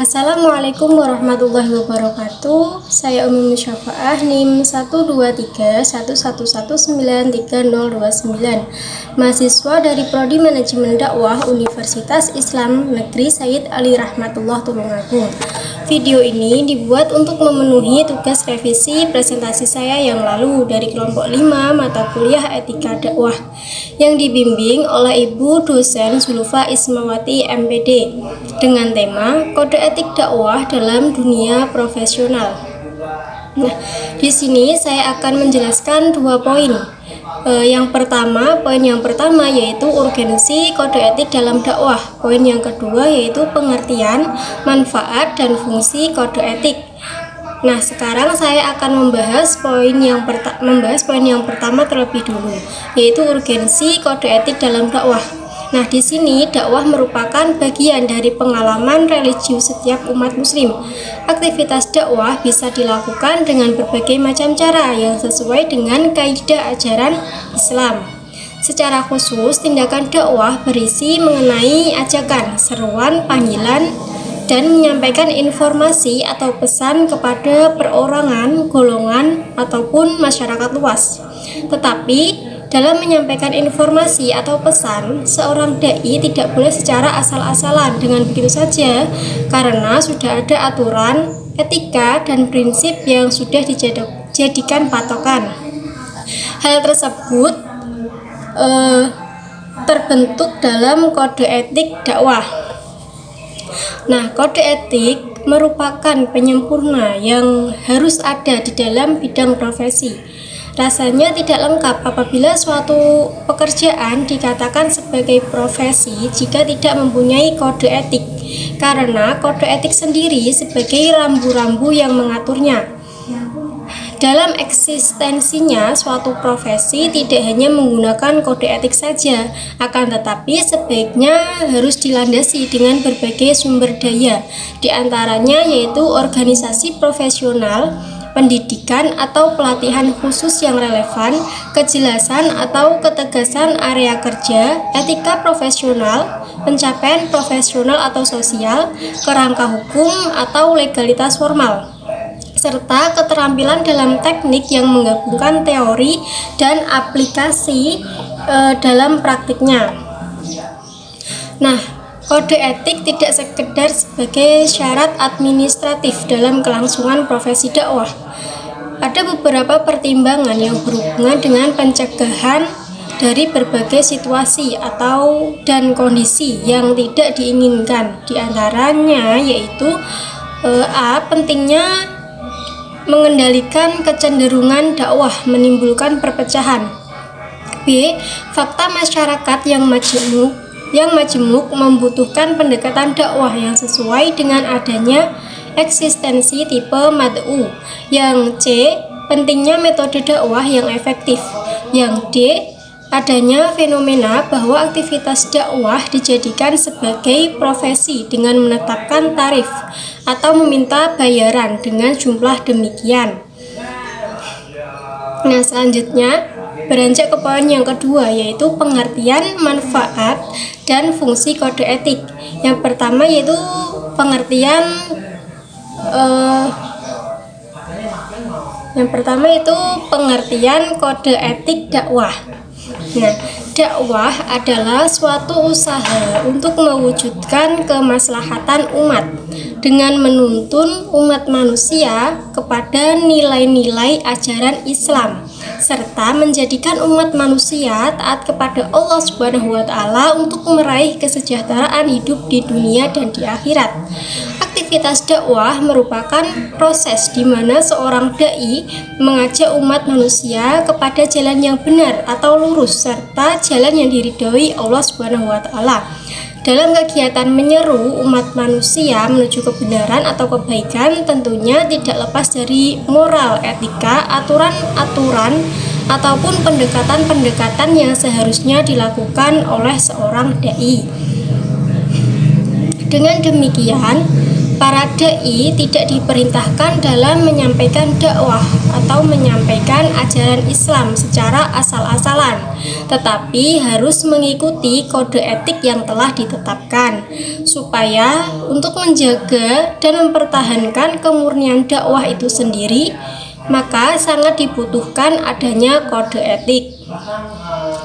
Assalamualaikum warahmatullahi wabarakatuh. Saya Umi Musyafaah NIM 12311193029, mahasiswa dari Prodi Manajemen Dakwah Universitas Islam Negeri Sayyid Ali Rahmatullah Tulungagung. Video ini dibuat untuk memenuhi tugas revisi presentasi saya yang lalu dari kelompok 5 mata kuliah Etika Dakwah yang dibimbing oleh Ibu dosen Zulfa Ismawati MPD dengan tema Kode Etik Dakwah dalam Dunia Profesional. Nah, di sini saya akan menjelaskan dua poin. Poin yang pertama yaitu urgensi kode etik dalam dakwah. Poin yang kedua yaitu pengertian, manfaat, dan fungsi kode etik. Nah, sekarang saya akan membahas poin yang pertama terlebih dulu, yaitu urgensi kode etik dalam dakwah. Nah, di sini dakwah merupakan bagian dari pengalaman religius setiap umat muslim. Aktivitas dakwah bisa dilakukan dengan berbagai macam cara yang sesuai dengan kaidah ajaran Islam. Secara khusus, tindakan dakwah berisi mengenai ajakan, seruan, panggilan, dan menyampaikan informasi atau pesan kepada perorangan, golongan, ataupun masyarakat luas. Tetapi dalam menyampaikan informasi atau pesan, seorang dai tidak boleh secara asal-asalan dengan begitu saja, karena sudah ada aturan, etika, dan prinsip yang sudah dijadikan patokan. Hal tersebut terbentuk dalam kode etik dakwah. Nah, kode etik merupakan penyempurna yang harus ada di dalam bidang profesi. Rasanya tidak lengkap apabila suatu pekerjaan dikatakan sebagai profesi jika tidak mempunyai kode etik, karena kode etik sendiri sebagai rambu-rambu yang mengaturnya. Dalam eksistensinya, suatu profesi tidak hanya menggunakan kode etik saja, akan tetapi sebaiknya harus dilandasi dengan berbagai sumber daya, diantaranya yaitu organisasi profesional, pendidikan atau pelatihan khusus yang relevan, kejelasan atau ketegasan area kerja, etika profesional, pencapaian profesional atau sosial, kerangka hukum atau legalitas formal, serta keterampilan dalam teknik yang menggabungkan teori dan aplikasi dalam praktiknya. Nah, kode etik tidak sekedar sebagai syarat administratif dalam kelangsungan profesi dakwah. Ada beberapa pertimbangan yang berhubungan dengan pencegahan dari berbagai situasi dan kondisi yang tidak diinginkan. Di antaranya yaitu pentingnya mengendalikan kecenderungan dakwah menimbulkan perpecahan. B. Fakta masyarakat yang majemuk membutuhkan pendekatan dakwah yang sesuai dengan adanya eksistensi tipe mad'u. Yang C. Pentingnya metode dakwah yang efektif. Yang D. Adanya fenomena bahwa aktivitas dakwah dijadikan sebagai profesi dengan menetapkan tarif atau meminta bayaran dengan jumlah demikian. Nah, selanjutnya beranjak ke poin yang kedua, yaitu pengertian, manfaat, dan fungsi kode etik. Yang pertama yaitu pengertian kode etik dakwah. Nah, dakwah adalah suatu usaha untuk mewujudkan kemaslahatan umat dengan menuntun umat manusia kepada nilai-nilai ajaran Islam, serta menjadikan umat manusia taat kepada Allah Subhanahu wa Ta'ala untuk meraih kesejahteraan hidup di dunia dan di akhirat. Aktivitas dakwah merupakan proses di mana seorang dai mengajak umat manusia kepada jalan yang benar atau lurus serta jalan yang diridhoi Allah Subhanahu wa Ta'ala. Dalam kegiatan menyeru umat manusia menuju kebenaran atau kebaikan, tentunya tidak lepas dari moral, etika, aturan-aturan, ataupun pendekatan-pendekatan yang seharusnya dilakukan oleh seorang dai. Dengan demikian, Para dai tidak diperintahkan dalam menyampaikan dakwah atau menyampaikan ajaran Islam secara asal-asalan, tetapi harus mengikuti kode etik yang telah ditetapkan supaya untuk menjaga dan mempertahankan kemurnian dakwah itu sendiri, maka sangat dibutuhkan adanya kode etik.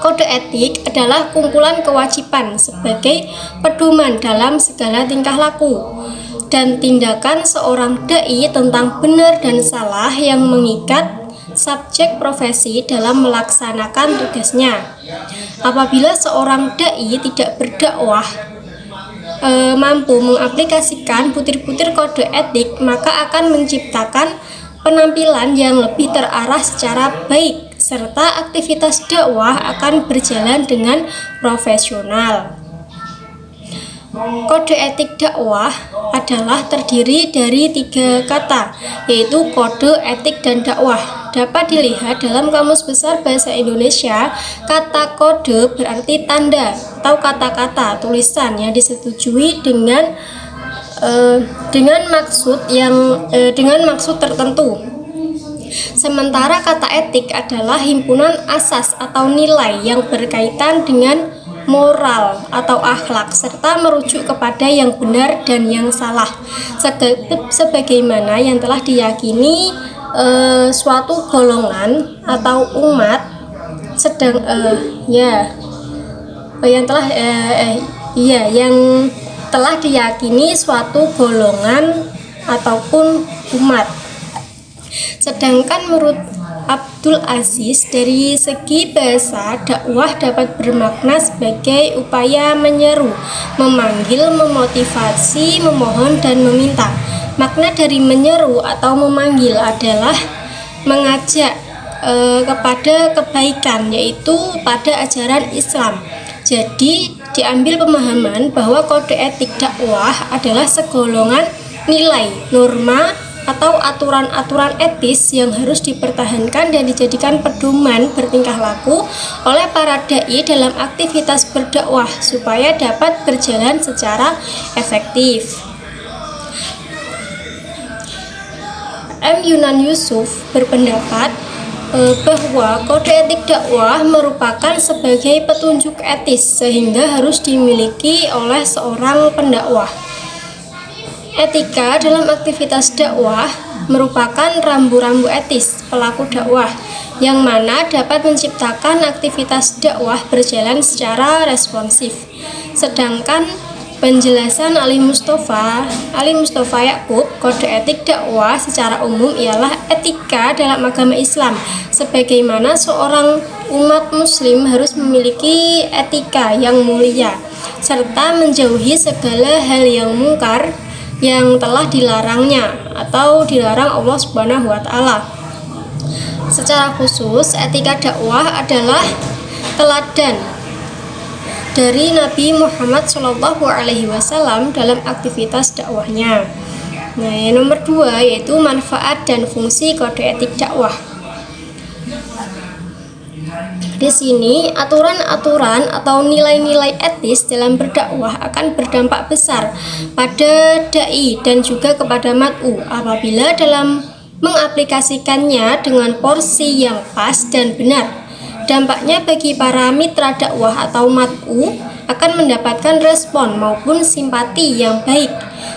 Kode etik adalah kumpulan kewajiban sebagai pedoman dalam segala tingkah laku dan tindakan seorang dai tentang benar dan salah yang mengikat subjek profesi dalam melaksanakan tugasnya. Apabila seorang dai tidak berdakwah mampu mengaplikasikan butir-butir kode etik, maka akan menciptakan penampilan yang lebih terarah secara baik, serta aktivitas dakwah akan berjalan dengan profesional. Kode etik dakwah adalah terdiri dari 3 kata, yaitu kode, etik, dan dakwah. Dapat dilihat dalam Kamus Besar Bahasa Indonesia, kata kode berarti tanda atau kata-kata tulisan yang disetujui dengan maksud tertentu. Sementara kata etik adalah himpunan asas atau nilai yang berkaitan dengan moral atau akhlak serta merujuk kepada yang benar dan yang salah, sebagaimana yang telah diyakini suatu golongan atau umat yang telah diyakini suatu golongan ataupun umat. Sedangkan menurut Abdul Aziz, dari segi bahasa, dakwah dapat bermakna sebagai upaya menyeru, memanggil, memotivasi, memohon, dan meminta. Makna dari menyeru atau memanggil adalah mengajak kepada kebaikan, yaitu pada ajaran Islam. Jadi diambil pemahaman bahwa kode etik dakwah adalah segolongan nilai, norma, atau aturan-aturan etis yang harus dipertahankan dan dijadikan pedoman bertingkah laku oleh para dai dalam aktivitas berdakwah supaya dapat berjalan secara efektif. M. Yunan Yusuf berpendapat bahwa kode etik dakwah merupakan sebagai petunjuk etis sehingga harus dimiliki oleh seorang pendakwah. Etika dalam aktivitas dakwah merupakan rambu-rambu etis pelaku dakwah yang mana dapat menciptakan aktivitas dakwah berjalan secara responsif. Sedangkan penjelasan Ali Mustafa Yakub, kode etik dakwah secara umum ialah etika dalam agama Islam, sebagaimana seorang umat muslim harus memiliki etika yang mulia serta menjauhi segala hal yang mungkar yang telah dilarangnya atau dilarang Allah Subhanahu wa Ta'ala. Secara khusus, etika dakwah adalah teladan dari Nabi Muhammad SAW dalam aktivitas dakwahnya. Nah, yang nomor 2 yaitu manfaat dan fungsi kode etik dakwah. Di sini, aturan-aturan atau nilai-nilai etis dalam berdakwah akan berdampak besar pada dai dan juga kepada mat'u apabila dalam mengaplikasikannya dengan porsi yang pas dan benar. Dampaknya bagi para mitra dakwah atau mat'u akan mendapatkan respon maupun simpati yang baik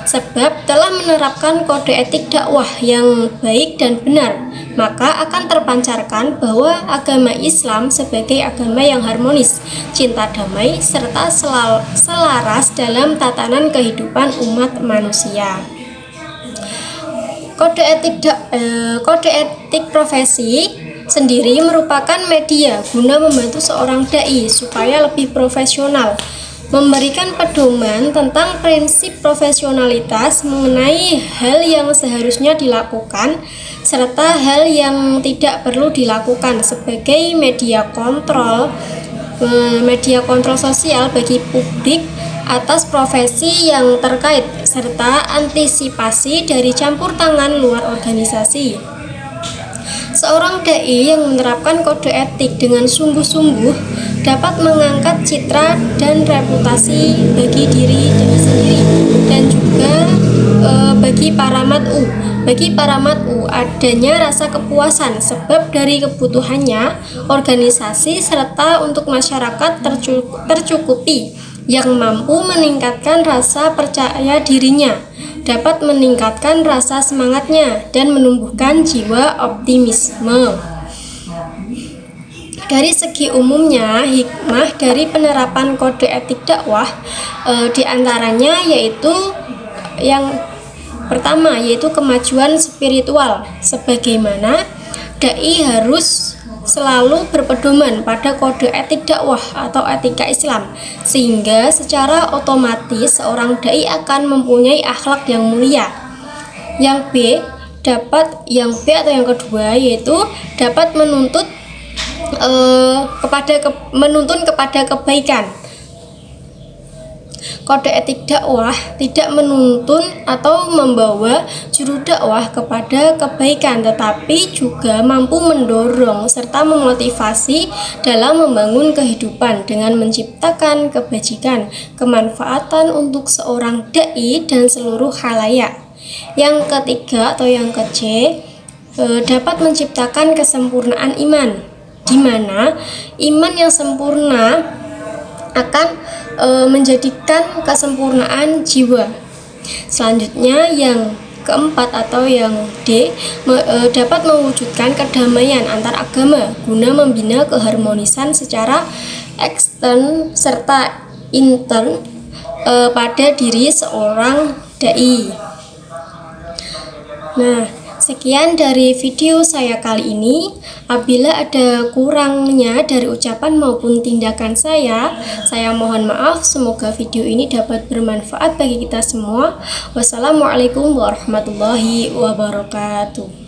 sebab telah menerapkan kode etik dakwah yang baik dan benar, maka akan terpancarkan bahwa agama Islam sebagai agama yang harmonis, cinta damai, serta selaras dalam tatanan kehidupan umat manusia. Kode etik profesi sendiri merupakan media guna membantu seorang dai supaya lebih profesional, memberikan pedoman tentang prinsip profesionalitas mengenai hal yang seharusnya dilakukan serta hal yang tidak perlu dilakukan sebagai media kontrol sosial bagi publik atas profesi yang terkait serta antisipasi dari campur tangan luar organisasi. Seorang dai yang menerapkan kode etik dengan sungguh-sungguh dapat mengangkat citra dan reputasi bagi diri sendiri dan juga bagi para mat'u. Bagi para mat'u adanya rasa kepuasan sebab dari kebutuhannya organisasi serta untuk masyarakat tercukupi yang mampu meningkatkan rasa percaya dirinya, dapat meningkatkan rasa semangatnya dan menumbuhkan jiwa optimisme. Dari segi umumnya, hikmah dari penerapan kode etik dakwah diantaranya yaitu yang pertama yaitu kemajuan spiritual, sebagaimana dai harus selalu berpedoman pada kode etik dakwah atau etika Islam, sehingga secara otomatis seorang dai akan mempunyai akhlak yang mulia. Yang kedua yaitu dapat menuntun kepada kebaikan. Kode etik dakwah tidak menuntun atau membawa juru dakwah kepada kebaikan, tetapi juga mampu mendorong serta memotivasi dalam membangun kehidupan dengan menciptakan kebajikan, kemanfaatan untuk seorang dai dan seluruh khalayak. Yang ketiga atau yang ke-C, dapat menciptakan kesempurnaan iman, di mana iman yang sempurna akan menjadikan kesempurnaan jiwa. Selanjutnya yang keempat atau yang D, dapat mewujudkan kedamaian antar agama guna membina keharmonisan secara ekstern serta intern pada diri seorang dai. Nah, sekian dari video saya kali ini. Apabila ada kurangnya dari ucapan maupun tindakan saya mohon maaf. Semoga video ini dapat bermanfaat bagi kita semua. Wassalamualaikum warahmatullahi wabarakatuh.